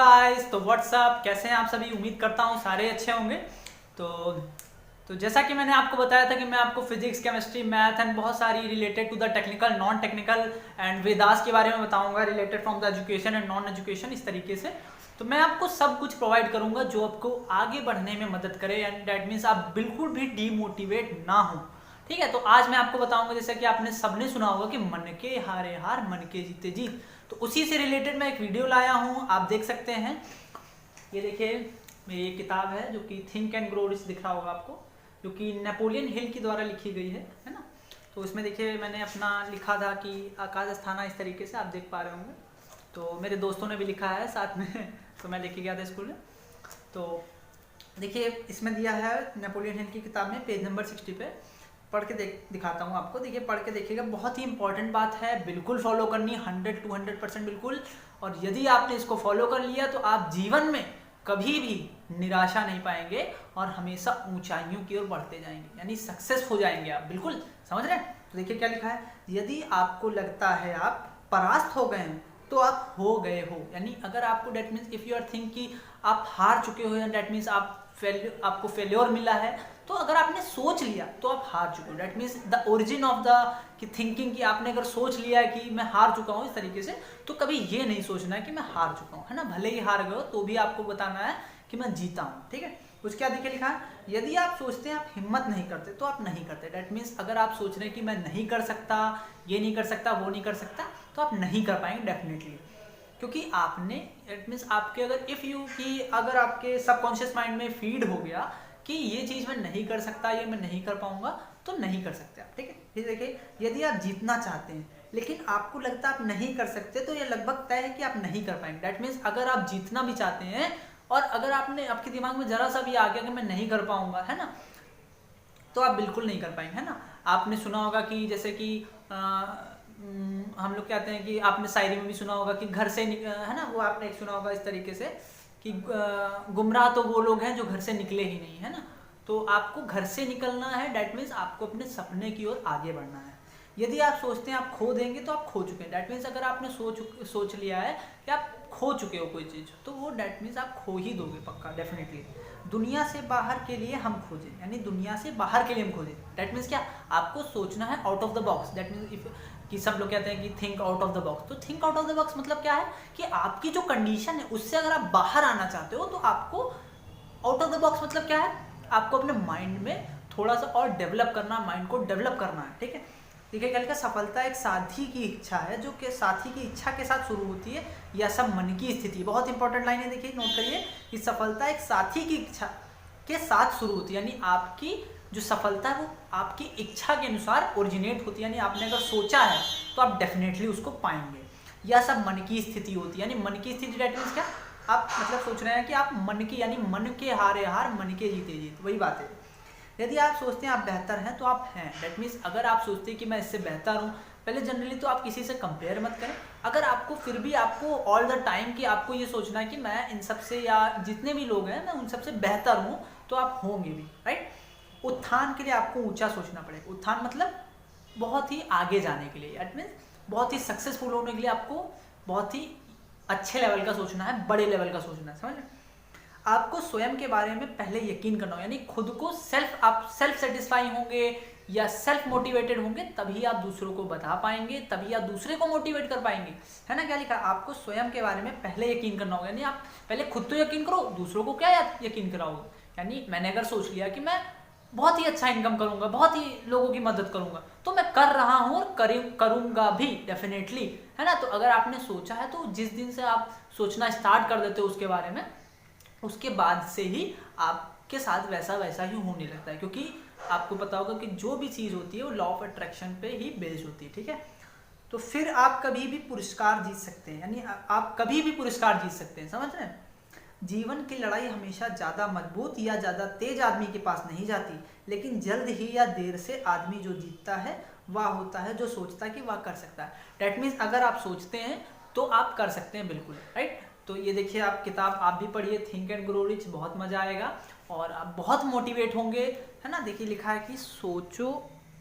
Guys, तो WhatsApp, कैसे हैं आप सभी। उम्मीद करता हूँ सारे अच्छे होंगे। तो जैसा कि मैंने आपको बताया था कि मैं आपको फिजिक्स, केमिस्ट्री, मैथ एंड बहुत सारी related to the technical, non technical and Vedas के बारे में बताऊंगा, related from the education and non education, इस तरीके से। तो मैं आपको सब कुछ प्रोवाइड करूंगा जो आपको आगे बढ़ने में मदद करे, एंड दैट मीन्स आप बिल्कुल भी डीमोटिवेट ना हो। ठीक है, तो आज मैं आपको बताऊंगा, जैसा कि आपने सबने सुना होगा कि मन के हारे हार, मन के जीते जीत। तो उसी से रिलेटेड मैं एक वीडियो लाया हूँ, आप देख सकते हैं। ये देखिए, मेरी एक किताब है जो कि थिंक एंड ग्रो रिच दिख रहा होगा आपको, जो कि नेपोलियन हिल के द्वारा लिखी गई है ना। तो इसमें देखिए, मैंने अपना लिखा था कि आकाश अस्थाना, इस तरीके से आप देख पा रहे होंगे। तो मेरे दोस्तों ने भी लिखा है साथ में तो मैं लेके गया था स्कूल में। तो देखिए, इसमें दिया है नेपोलियन हिल की किताब में, पेज नंबर 60 पे। पढ़ के दिखाता हूँ आपको। देखिए, पढ़ के देखिएगा, बहुत ही इंपॉर्टेंट बात है, बिल्कुल फॉलो करनी, 100-200% बिल्कुल। और यदि आपने इसको फॉलो कर लिया तो आप जीवन में कभी भी निराशा नहीं पाएंगे और हमेशा ऊंचाइयों की ओर बढ़ते जाएंगे, यानी सक्सेस हो जाएंगे आप। बिल्कुल समझ रहे हैं। तो देखिए क्या लिखा है, यदि आपको लगता है आप परास्त हो गए हैं तो आप हो गए हो। यानी अगर आपको, that means if you are think कि आप हार चुके हो, या डेट मीन्स आपको फेल्योर मिला है, तो अगर आपने सोच लिया तो आप हार चुके हो। That means the origin of the key thinking, कि आपने अगर सोच लिया है कि मैं हार चुका हूँ इस तरीके से, तो कभी ये नहीं सोचना है कि मैं हार चुका हूँ, है ना। भले ही हार गए हो तो भी आपको बताना है कि मैं जीता हूँ। ठीक है, उसके क्या देखिए लिखा है, यदि आप सोचते हैं आप हिम्मत नहीं करते तो आप नहीं करते। डेट मीन्स अगर आप सोच रहे हैं कि मैं नहीं कर सकता, ये नहीं कर सकता, वो नहीं कर सकता, तो आप नहीं कर पाएंगे डेफिनेटली। क्योंकि आपने, इट मीन्स आपके, अगर इफ यू की अगर आपके सबकॉन्शियस माइंड में फीड हो गया कि ये चीज़ मैं नहीं कर सकता, ये मैं नहीं कर पाऊंगा, तो नहीं कर सकते आप। ठीक है, फिर देखिए, यदि आप जीतना चाहते हैं लेकिन आपको लगता है आप नहीं कर सकते, तो ये लगभग तय है कि आप नहीं कर पाएंगे। दैट मीन्स अगर आप जीतना भी चाहते हैं और अगर आपने, आपके दिमाग में जरा सा भी आ गया कि मैं नहीं कर पाऊंगा, है ना, तो आप बिल्कुल नहीं कर पाएंगे, है ना। आपने सुना होगा कि जैसे कि हम लोग कहते हैं कि आपने शायरी में भी सुना होगा कि घर से, है ना, वो आपने एक सुना होगा इस तरीके से कि गुमराह तो वो लोग हैं जो घर से निकले ही नहीं, है ना। तो आपको घर से निकलना है, डेट मीन्स आपको अपने सपने की ओर आगे बढ़ना है। यदि आप सोचते हैं आप खो देंगे तो आप खो चुके हैं। डेट मीन्स अगर आपने सोच लिया है कि आप खो चुके हो कोई चीज़, तो वो डेट मीन्स आप खो ही दोगे पक्का, डेफिनेटली। दुनिया से बाहर के लिए हम खोजें, यानी दुनिया से बाहर के लिए हम खोजें। डेट मीन्स क्या, आपको सोचना है out of the box. That means if कि सब लोग कहते हैं कि think out of the box, तो think out of the box मतलब क्या है कि आपकी जो कंडीशन है उससे अगर आप बाहर आना चाहते हो, तो आपको आउट ऑफ द बॉक्स मतलब क्या है, आपको अपने माइंड में थोड़ा सा और डेवलप करना, माइंड को डेवलप करना है। ठीक है, देखिए क्या लिखा, सफलता एक साथी की इच्छा है जो कि साथी की इच्छा के साथ शुरू होती है, या सब मन की स्थिति। बहुत इंपॉर्टेंट लाइन है, देखिए नोट करिए कि सफलता एक साथी की इच्छा के साथ शुरू होती है, यानी आपकी जो सफलता है वो आपकी इच्छा के अनुसार ओरिजिनेट होती है। यानी आपने अगर सोचा है तो आप डेफिनेटली उसको पाएंगे। या सब मन की स्थिति होती है, यानी मन की स्थिति डेट मीन्स क्या, आप मतलब सोच रहे हैं कि आप मन की, यानी मन के हारे हार, मन के जीते जीत, वही बात है। यदि आप सोचते हैं आप बेहतर हैं तो आप हैं। डेट मीन्स अगर आप सोचते हैं कि मैं इससे बेहतर हूँ, पहले जनरली तो आप किसी से कंपेयर मत करें। अगर आपको फिर भी, आपको ऑल द टाइम कि आपको ये सोचना है कि मैं इन सबसे, या जितने भी लोग हैं मैं उन सबसे बेहतर हूँ, तो आप होंगे भी, राइट। उत्थान के लिए आपको ऊंचा सोचना पड़ेगा। उत्थान मतलब बहुत ही आगे जाने के लिए, दैट मीन्स बहुत ही सक्सेसफुल होने के लिए आपको बहुत ही अच्छे लेवल का सोचना है, बड़े लेवल का सोचना है, समझ रहे। आपको स्वयं के बारे में पहले यकीन करना हो, यानी खुद को आप सेल्फ सेटिस्फाई होंगे या सेल्फ मोटिवेटेड होंगे, तभी आप दूसरों को बता पाएंगे, तभी आप दूसरे को मोटिवेट कर पाएंगे, है ना। क्या लिखा, आपको स्वयं के बारे में पहले यकीन करना होगा, यानी आप पहले खुद तो यकीन करो, दूसरों को क्या यकीन कराओगे। यानी मैंने अगर सोच लिया कि मैं बहुत ही अच्छा इनकम करूंगा, बहुत ही लोगों की मदद करूंगा, तो मैं कर रहा हूं और करूंगा भी डेफिनेटली, है ना। तो अगर आपने सोचा है तो जिस दिन से आप सोचना स्टार्ट कर देते हो उसके बारे में, उसके बाद से ही आपके साथ वैसा ही होने लगता है। क्योंकि आपको पता होगा कि जो भी चीज़ होती है वो लॉ ऑफ अट्रैक्शन पे ही बेस्ड होती है। ठीक है, तो फिर आप कभी भी पुरस्कार जीत सकते हैं, यानी आप कभी भी पुरस्कार जीत सकते हैं, समझ रहे हैं। जीवन की लड़ाई हमेशा ज़्यादा मजबूत या ज़्यादा तेज आदमी के पास नहीं जाती, लेकिन जल्द ही या देर से आदमी जो जीतता है वह होता है जो सोचता है कि वह कर सकता है। डेट मीन्स अगर आप सोचते हैं तो आप कर सकते हैं, बिल्कुल, राइट। तो ये देखिए, आप किताब आप भी पढ़िए, थिंक एंड ग्रो रिच, बहुत मजा आएगा और आप बहुत मोटिवेट होंगे, है ना। देखिए लिखा है कि सोचो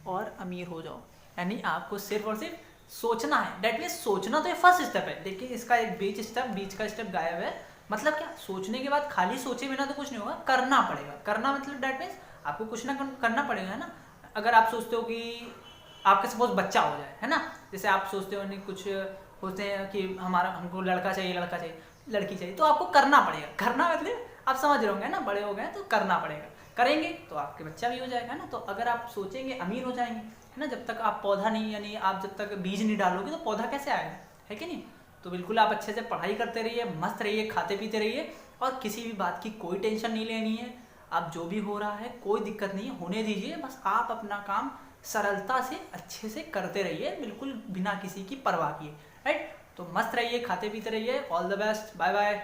और अमीर हो जाओ, यानी आपको सिर्फ और सिर्फ सोचना है। डेट मीन्स सोचना तो ये फर्स्ट स्टेप है। देखिए इसका एक बीच का स्टेप गायब है, मतलब क्या, सोचने के बाद खाली सोचे बिना तो कुछ नहीं होगा, करना पड़ेगा। करना मतलब दैट मीन्स आपको कुछ ना करना पड़ेगा, है ना। अगर आप सोचते हो कि आपके सपोज बच्चा हो जाए, है ना, जैसे आप सोचते हो नहीं, कुछ होते हैं कि हमको लड़का चाहिए, लड़का चाहिए, लड़की चाहिए, तो आपको करना पड़ेगा। करना मतलब आप समझ रहे होंगे ना, बड़े हो गए तो करना पड़ेगा, करेंगे तो आपके बच्चा भी हो जाएगा ना। तो अगर आप सोचेंगे अमीर हो जाएंगे, है ना, जब तक आप पौधा नहीं, यानी आप जब तक बीज नहीं डालोगे तो पौधा कैसे आएगा, है कि नहीं। तो बिल्कुल आप अच्छे से पढ़ाई करते रहिए, मस्त रहिए, खाते पीते रहिए, और किसी भी बात की कोई टेंशन नहीं लेनी है। आप जो भी हो रहा है कोई दिक्कत नहीं है, होने दीजिए, बस आप अपना काम सरलता से अच्छे से करते रहिए, बिल्कुल बिना किसी की परवाह किए, राइट। तो मस्त रहिए, खाते पीते रहिए, all the best, bye bye.